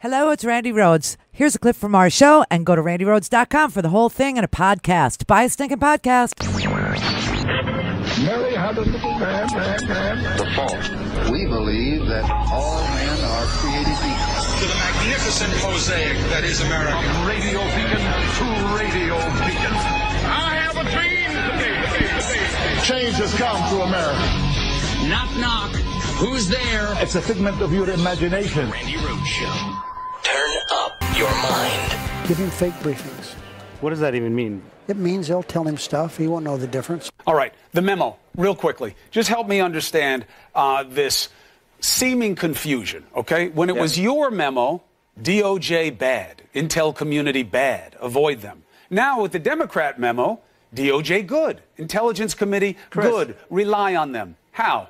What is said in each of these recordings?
Hello, it's Randi Rhodes. Here's a clip from our show, and go to randirhodes.com for the whole thing and a podcast. Buy a stinking podcast. Mary had a little man. The fault. We believe that all men are created equal. To the magnificent mosaic that is America. From radio beacon to radio beacon. I have a dream today. Change has come to America. Knock, knock. Who's there? It's a figment of your imagination. Randi Rhodes Show. Turn up your mind. Give him fake briefings. What does that even mean? It means they'll tell him stuff. He won't know the difference. All right, the memo, real quickly. Just help me understand this seeming confusion, okay? When it was your memo, DOJ bad, Intel community bad, avoid them. Now with the Democrat memo, DOJ good, Intelligence Committee good, rely on them. How?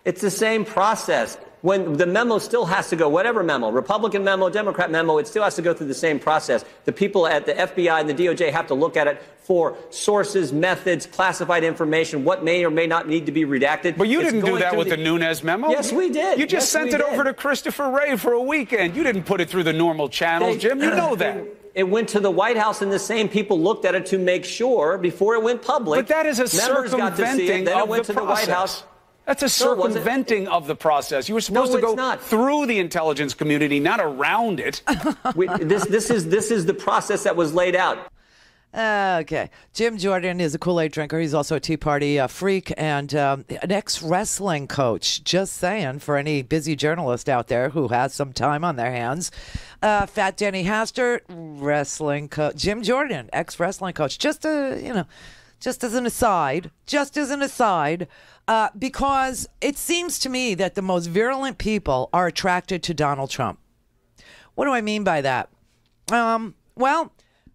It's the same process. When the memo still has to go, whatever memo, Republican memo, Democrat memo, it still has to go through the same process. The people at the FBI and the DOJ have to look at it for sources, methods, classified information, what may or may not need to be redacted. But you didn't do that with the Nunes memo. Yes, we did. You just sent it over to Christopher Wray for a weekend. You didn't put it through the normal channels, Jim. You know that. It went to the White House, and the same people looked at it to make sure before it went public. But that is a circumventing then it of went the to the White House. process. That's a circumventing of the process. You were supposed to go through the intelligence community, not around it. This is the process that was laid out. Okay. Jim Jordan is a Kool-Aid drinker. He's also a Tea Party freak and an ex-wrestling coach. Just saying, for any busy journalist out there who has some time on their hands. Fat Danny Hastert, wrestling coach. Jim Jordan, ex-wrestling coach. Just as an aside, because it seems to me that the most virulent people are attracted to Donald Trump. What do I mean by that? Well,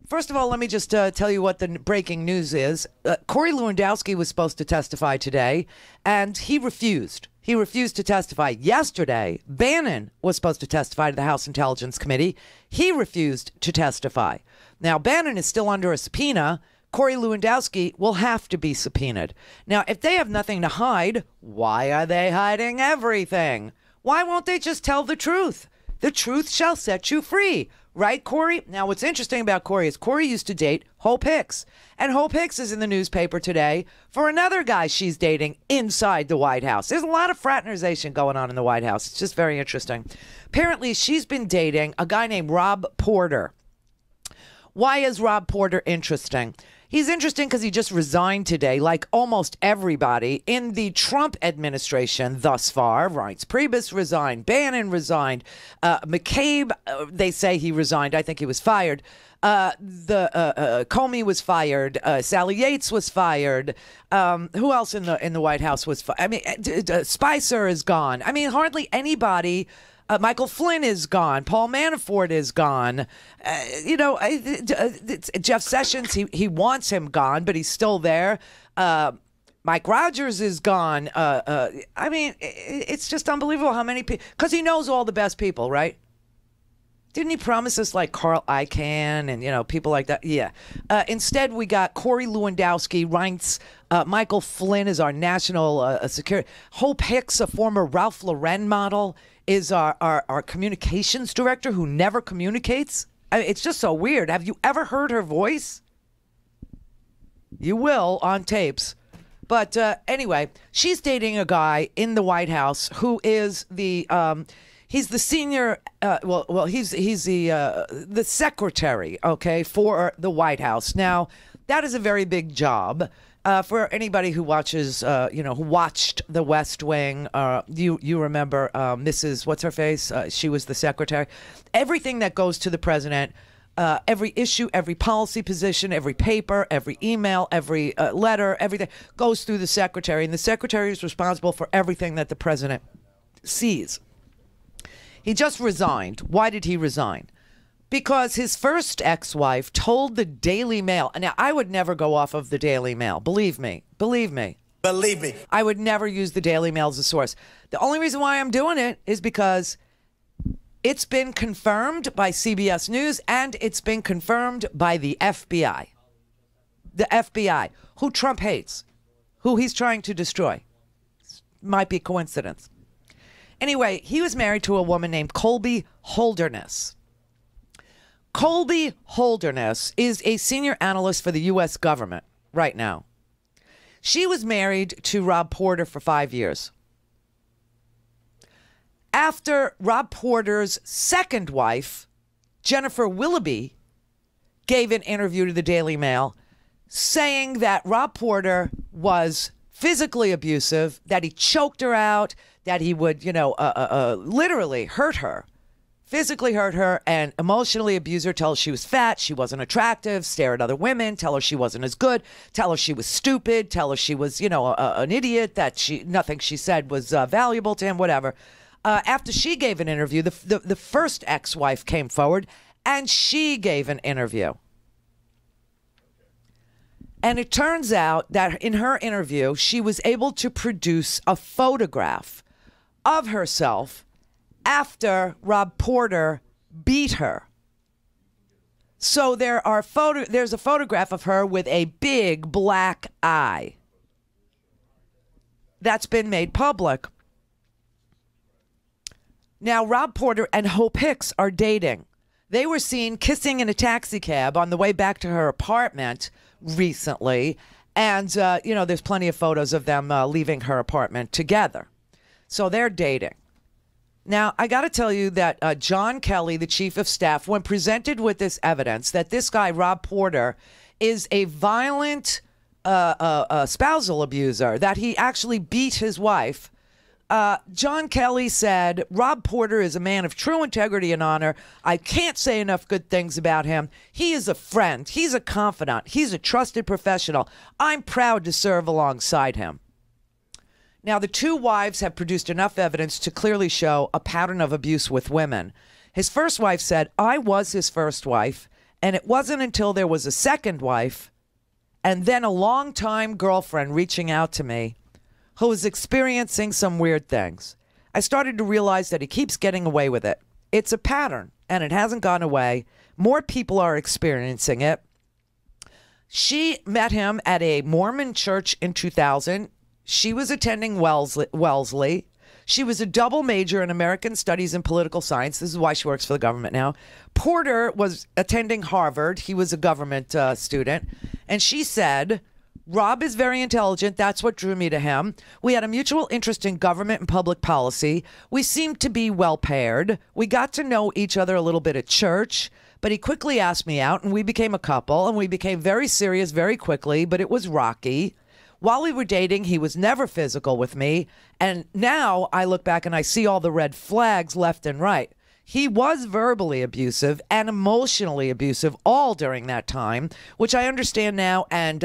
first of all, let me just tell you what the breaking news is. Corey Lewandowski was supposed to testify today, and he refused. He refused to testify. Yesterday, Bannon was supposed to testify to the House Intelligence Committee. He refused to testify. Now, Bannon is still under a subpoena. Corey Lewandowski will have to be subpoenaed. Now, if they have nothing to hide, why are they hiding everything? Why won't they just tell the truth? The truth shall set you free. Right, Corey? Now, what's interesting about Corey is Corey used to date Hope Hicks. And Hope Hicks is in the newspaper today for another guy she's dating inside the White House. There's a lot of fraternization going on in the White House. It's just very interesting. Apparently, she's been dating a guy named Rob Porter. Why is Rob Porter interesting? He's interesting because he just resigned today, like almost everybody in the Trump administration thus far. Reince Priebus resigned. Bannon resigned. McCabe, they say he resigned. I think he was fired. Comey was fired. Sally Yates was fired. Who else in the White House was fired? I mean, Spicer is gone. I mean, hardly anybody. Michael Flynn is gone. Paul Manafort is gone. Jeff Sessions, he wants him gone, but he's still there. Mike Rogers is gone. I mean, it's just unbelievable how many people, because he knows all the best people, right? Didn't he promise us like Carl Icahn and, people like that? Yeah. Instead, we got Corey Lewandowski, Reince, Michael Flynn is our national security. Hope Hicks, a former Ralph Lauren model, is our communications director who never communicates. I mean, it's just so weird. Have you ever heard her voice? You will on tapes. But anyway, she's dating a guy in the White House who is the he's the senior he's the secretary, okay, for the White House. Now, that is a very big job. For anybody who watches, who watched The West Wing, you remember Mrs. What's her face? She was the secretary. Everything that goes to the president, every issue, every policy position, every paper, every email, every letter, everything goes through the secretary, and the secretary is responsible for everything that the president sees. He just resigned. Why did he resign? Because his first ex-wife told the Daily Mail. Now, I would never go off of the Daily Mail. Believe me. I would never use the Daily Mail as a source. The only reason why I'm doing it is because it's been confirmed by CBS News and it's been confirmed by the FBI. The FBI, who Trump hates, who he's trying to destroy. Might be a coincidence. Anyway, he was married to a woman named Colby Holderness. Colby Holderness is a senior analyst for the U.S. government right now. She was married to Rob Porter for 5 years. After Rob Porter's second wife, Jennifer Willoughby, gave an interview to the Daily Mail saying that Rob Porter was physically abusive, that he choked her out, that he would, literally hurt her, physically hurt her and emotionally abuse her, tell her she was fat, she wasn't attractive, stare at other women, tell her she wasn't as good, tell her she was stupid, tell her she was, an idiot, that nothing she said was valuable to him, whatever. After she gave an interview, the first ex-wife came forward and she gave an interview. And it turns out that in her interview, she was able to produce a photograph of herself after Rob Porter beat her. So there's a photograph of her with a big black eye. That's been made public. Now, Rob Porter and Hope Hicks are dating. They were seen kissing in a taxi cab on the way back to her apartment recently. And, there's plenty of photos of them leaving her apartment together. So they're dating. Now, I got to tell you that John Kelly, the chief of staff, when presented with this evidence that this guy, Rob Porter, is a violent spousal abuser, that he actually beat his wife, John Kelly said, Rob Porter is a man of true integrity and honor. I can't say enough good things about him. He is a friend. He's a confidant. He's a trusted professional. I'm proud to serve alongside him. Now, the two wives have produced enough evidence to clearly show a pattern of abuse with women. His first wife said, I was his first wife, and it wasn't until there was a second wife and then a longtime girlfriend reaching out to me who was experiencing some weird things. I started to realize that he keeps getting away with it. It's a pattern, and it hasn't gone away. More people are experiencing it. She met him at a Mormon church in 2000. She was attending Wellesley. She was a double major in American Studies and Political Science. This is why she works for the government now. Porter was attending Harvard. He was a government student. And she said, Rob is very intelligent. That's what drew me to him. We had a mutual interest in government and public policy. We seemed to be well paired. We got to know each other a little bit at church, but he quickly asked me out and we became a couple and we became very serious very quickly, but it was rocky. While we were dating, he was never physical with me. And now I look back and I see all the red flags left and right. He was verbally abusive and emotionally abusive all during that time, which I understand now and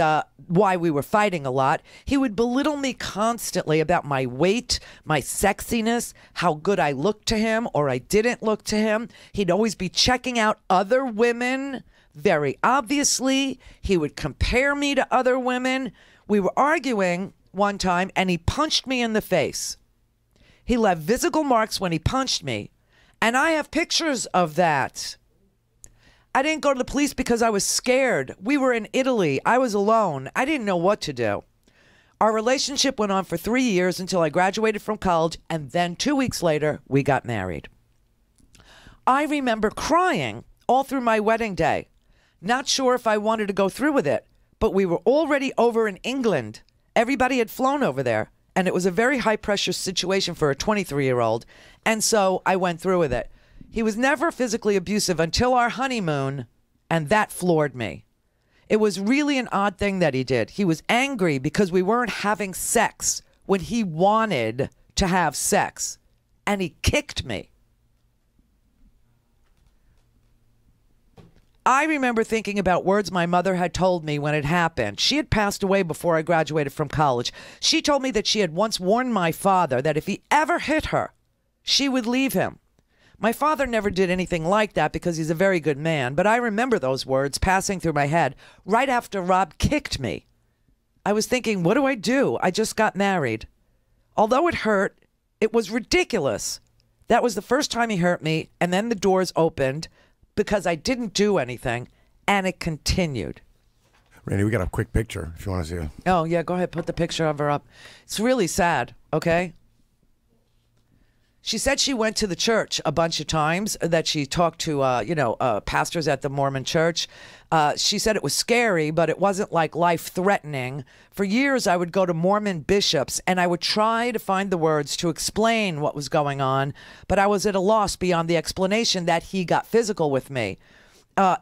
why we were fighting a lot. He would belittle me constantly about my weight, my sexiness, how good I looked to him or I didn't look to him. He'd always be checking out other women very obviously. He would compare me to other women. We were arguing one time and he punched me in the face. He left visible marks when he punched me. And I have pictures of that. I didn't go to the police because I was scared. We were in Italy. I was alone. I didn't know what to do. Our relationship went on for 3 years until I graduated from college. And then 2 weeks later, we got married. I remember crying all through my wedding day. Not sure if I wanted to go through with it, but we were already over in England. Everybody had flown over there. And it was a very high-pressure situation for a 23-year-old. And so I went through with it. He was never physically abusive until our honeymoon, and that floored me. It was really an odd thing that he did. He was angry because we weren't having sex when he wanted to have sex. And he kicked me. I remember thinking about words my mother had told me when it happened. She had passed away before I graduated from college. She told me that she had once warned my father that if he ever hit her, she would leave him. My father never did anything like that because he's a very good man, but I remember those words passing through my head right after Rob kicked me. I was thinking, what do I do? I just got married. Although it hurt, it was ridiculous. That was the first time he hurt me, and then the doors opened because I didn't do anything, and it continued. Randy, we got a quick picture if you want to see it. Oh, yeah, go ahead. Put the picture of her up. It's really sad, okay? She said she went to the church a bunch of times, that she talked to, pastors at the Mormon Church. She said it was scary, but it wasn't like life-threatening. For years, I would go to Mormon bishops, and I would try to find the words to explain what was going on, but I was at a loss beyond the explanation that he got physical with me.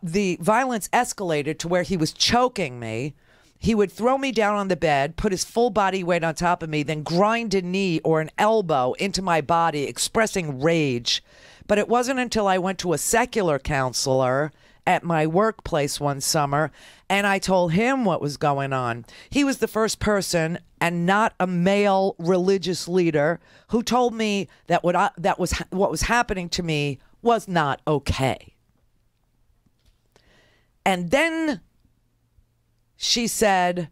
The violence escalated to where he was choking me. He would throw me down on the bed, put his full body weight on top of me, then grind a knee or an elbow into my body, expressing rage. But it wasn't until I went to a secular counselor at my workplace one summer, and I told him what was going on. He was the first person, and not a male religious leader, who told me that what was happening to me was not okay. And then she said,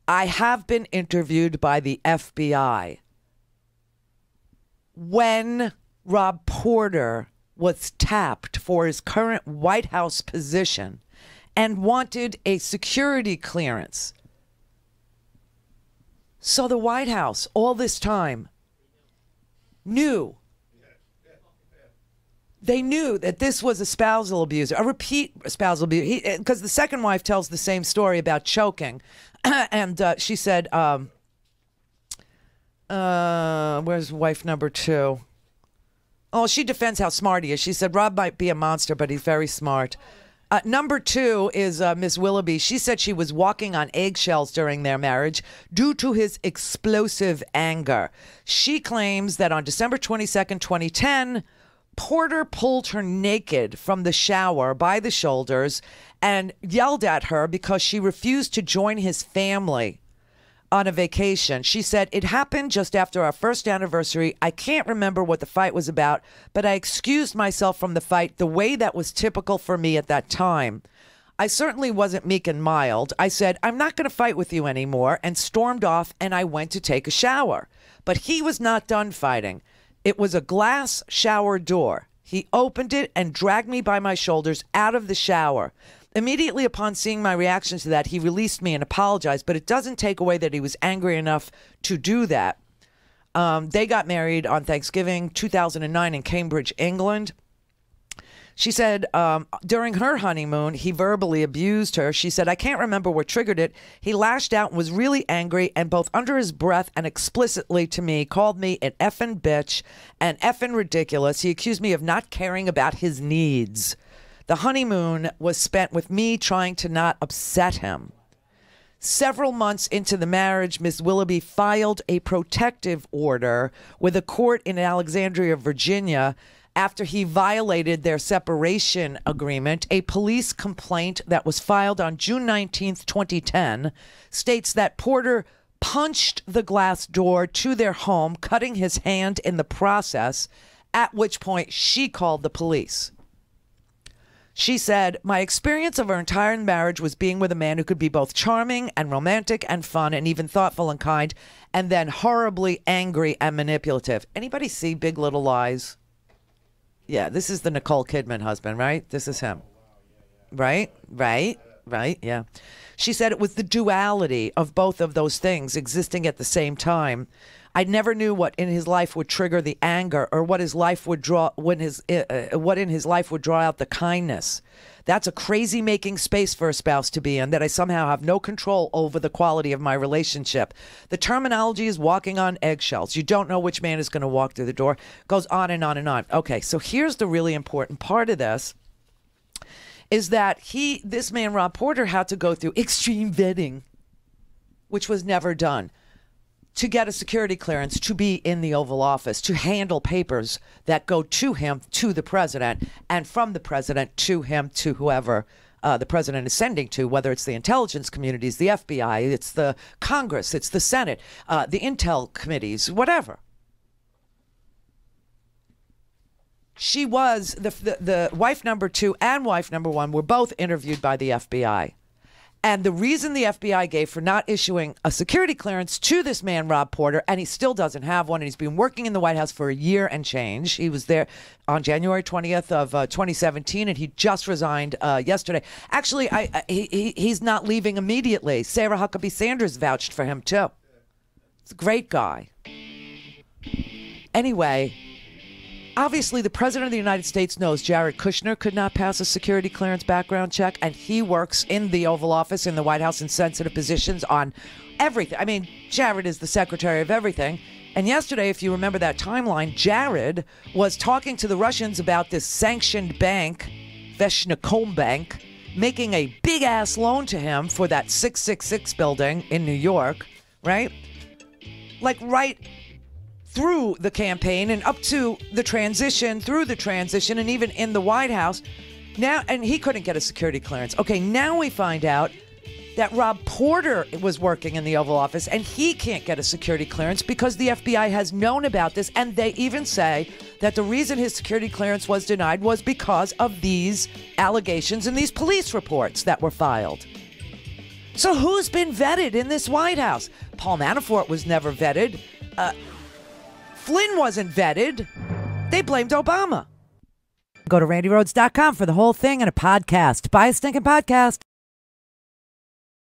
I have been interviewed by the FBI. When Rob Porter was tapped for his current White House position and wanted a security clearance. So the White House, all this time, knew. They knew that this was a spousal abuser, a repeat spousal abuse. Because the second wife tells the same story about choking. And she said, where's wife number 2? Oh, she defends how smart he is. She said, Rob might be a monster, but he's very smart. Number 2 is Miss Willoughby. She said she was walking on eggshells during their marriage due to his explosive anger. She claims that on December 22nd, 2010, Porter pulled her naked from the shower by the shoulders and yelled at her because she refused to join his family on a vacation. She said, it happened just after our first anniversary. I can't remember what the fight was about, but I excused myself from the fight the way that was typical for me at that time. I certainly wasn't meek and mild. I said, I'm not going to fight with you anymore, and stormed off, and I went to take a shower. But he was not done fighting. It was a glass shower door. He opened it and dragged me by my shoulders out of the shower. Immediately upon seeing my reaction to that, he released me and apologized, but it doesn't take away that he was angry enough to do that. They got married on Thanksgiving 2009 in Cambridge, England. She said during her honeymoon, he verbally abused her. She said, I can't remember what triggered it. He lashed out and was really angry, and both under his breath and explicitly to me called me an effing bitch and effing ridiculous. He accused me of not caring about his needs. The honeymoon was spent with me trying to not upset him. Several months into the marriage, Ms. Willoughby filed a protective order with a court in Alexandria, Virginia, after he violated their separation agreement. A police complaint that was filed on June 19th, 2010, states that Porter punched the glass door to their home, cutting his hand in the process, at which point she called the police. She said, my experience of our entire marriage was being with a man who could be both charming and romantic and fun and even thoughtful and kind, and then horribly angry and manipulative. Anybody see Big Little Lies? Yeah, this is the Nicole Kidman husband, right? This is him. Right, yeah. She said it was the duality of both of those things existing at the same time. I never knew what in his life would trigger the anger, or what his life would draw what in his life would draw out the kindness. That's a crazy making space for a spouse to be in, that I somehow have no control over the quality of my relationship. The terminology is walking on eggshells. You don't know which man is going to walk through the door. Goes on and on and on. Okay, so here's the really important part of this, is that this man, Rob Porter, had to go through extreme vetting, which was never done, to get a security clearance, to be in the Oval Office, to handle papers that go to him, to the president, and from the president to him, to whoever the president is sending to, whether it's the intelligence communities, the FBI, it's the Congress, it's the Senate, the intel committees, whatever. She was, the wife number 2 and wife number 1 were both interviewed by the FBI. And the reason the FBI gave for not issuing a security clearance to this man, Rob Porter, and he still doesn't have one, and he's been working in the White House for a year and change. He was there on January 20th of 2017, and he just resigned yesterday. Actually, he's not leaving immediately. Sarah Huckabee Sanders vouched for him, too. He's a great guy. Anyway, obviously the president of the United States knows Jared Kushner could not pass a security clearance background check, and he works in the Oval Office in the White House in sensitive positions on everything. I mean, Jared is the secretary of everything. And yesterday, if you remember that timeline, Jared was talking to the Russians about this sanctioned bank, Veshnikom Bank, making a big-ass loan to him for that 666 building in New York, right? Like right through the campaign and up to the transition, through the transition, and even in the White House. Now, and he couldn't get a security clearance. Okay, now we find out that Rob Porter was working in the Oval Office, and he can't get a security clearance because the FBI has known about this, and they even say that the reason his security clearance was denied was because of these allegations and these police reports that were filed. So who's been vetted in this White House? Paul Manafort was never vetted. Flynn wasn't vetted. They blamed Obama. Go to RandyRhodes.com for the whole thing and a podcast. Buy a stinking podcast.